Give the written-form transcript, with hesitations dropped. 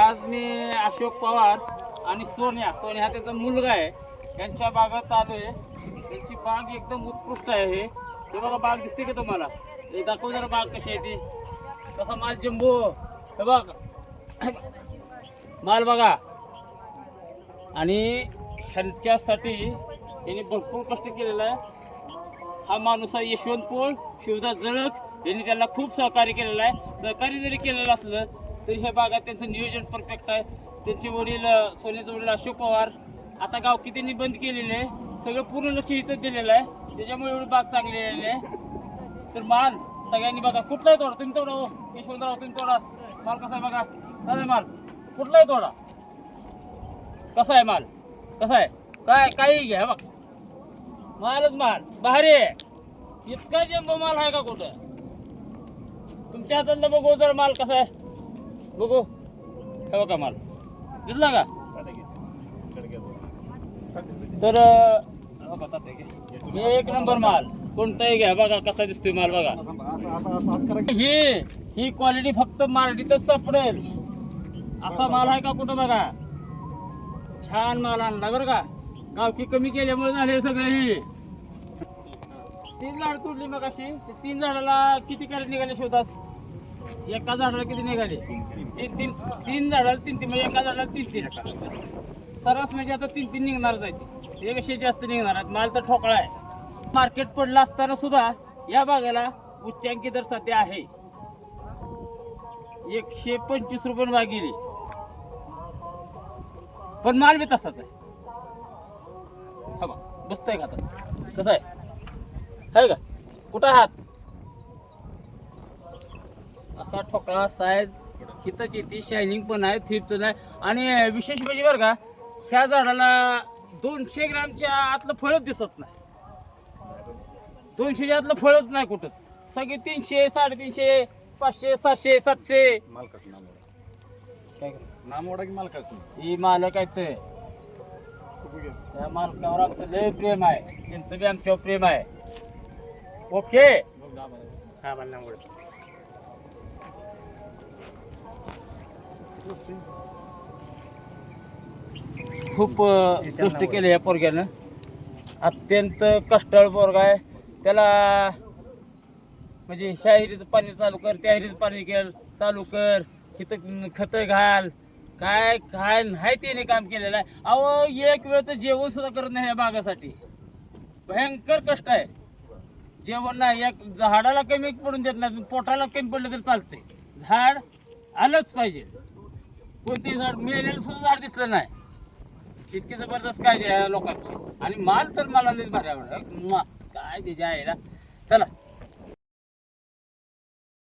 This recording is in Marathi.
आज मी अशोक पवार आणि सोन्या हा त्याचा मुलगा आहे त्यांच्या बागात आलोय. त्यांची बाग एकदम उत्कृष्ट आहे. हे बघा बाग दिसते का तुम्हाला? हे दाखव जरा बाग कशी आहे ती. कसा माल जंबो. हे बघ माल बघा. आणि ह्यांच्यासाठी यांनी भरपूर कष्ट केलेलं आहे. हा माणूस आहे यशवंत पोळ, शिवदास जळक यांनी त्याला खूप सहकार्य केलेलं आहे. सहकार्य जरी केलेलं असलं तरी ह्या बागात त्यांचं नियोजन परफेक्ट आहे. त्यांचे वडील सोन्याचे वडील अशोक पवार आता गावकी त्यांनी बंद केलेले आहे. सगळं पूर्ण लक्ष इथं दिलेलं आहे. त्याच्यामुळे एवढी बाग चांगली आलेली आहे. तर माल सगळ्यांनी बघा. कुठलाही तोडा तुम्ही तोडा. यशवंतराव तुम्ही तोडा. माल कसा आहे बघा. कसा आहे माल? कुठलाही तोडा. कसा आहे माल? कसा आहे? काय काही घ्या बघ. मालच माल भारी आहे. इतका जंबो माल आहे का कुठं? तुमच्या हातातला बघू जर माल कसा आहे बघू. हे बघा माल दिसला का? तर हे एक नंबर माल. कोणताही घ्या बघा कसा दिसतोय माल बघा. ही क्वालिटी फक्त मार्केटच सापडेल. असा माल आहे का कुठं बघा. छान माल आणला बरं का. गावकी कमी केल्यामुळे झाले सगळे. ही 3 झाड तोडली मग अशी. 3 झाडाला किती कॅरेट निघाले शिवदास? एका झाडाला किती निघाले? 3 झाडाला 3 म्हणजे एका झाडाला 3 सरस म्हणजे आता 3 निघणार जायचे. त्यापेक्षा जास्त निघणार आहेत. माल तर ठोकळा आहे. मार्केट पडला असताना सुद्धा या बागाला उच्चांकी दर सध्या आहे. 125 रुपये बाग गेली. पण माल बी तसाच आहे. हा बा बसतंय का आता? कसं आहे का? कुठं हात असा ठोकळा साईज हितच येते. शायनिंग पण आहे. थिप पण आहे. आणि विशेष म्हणजे बरं का ह्या झाडाला 200 ग्रामच्या आतलं फळच दिसत नाही. 200च्या आतलं फळच नाही कुठंच. सगळे 300 350 500 700 700. नामवडा की मालकाच ही मालक आहेत ते. त्या मालकावर आमचं लय प्रेम आहे. त्यांचं बी आमच्यावर प्रेम आहे. ओके. खूप कष्ट केले या पोरग्यानं. अत्यंत कष्टाळू पोरगा आहे. त्याला म्हणजे ह्या हिरीचं पाणी चालू कर, त्या हिरीचं पाणी चालू कर, इथं खतं घाल, काय काय नाही त्याने काम केलेलं आहे. अहो एक वेळ तर जेवण सुद्धा करत नाही या बागासाठी. भयंकर कष्ट आहे. जेवण नाही. एक झाडाला कमी पडून देत नाही. पोटाला कमी पडलं तरी चालते. झाड आलंच पाहिजे. कोणतेही झाड मेलेलं सुद्धा झाड दिसलं नाही. इतकी जबरदस्त काय लोकांची. आणि माल तर मला लई भारी आवडला. काय त्याच्या आहे ना. चला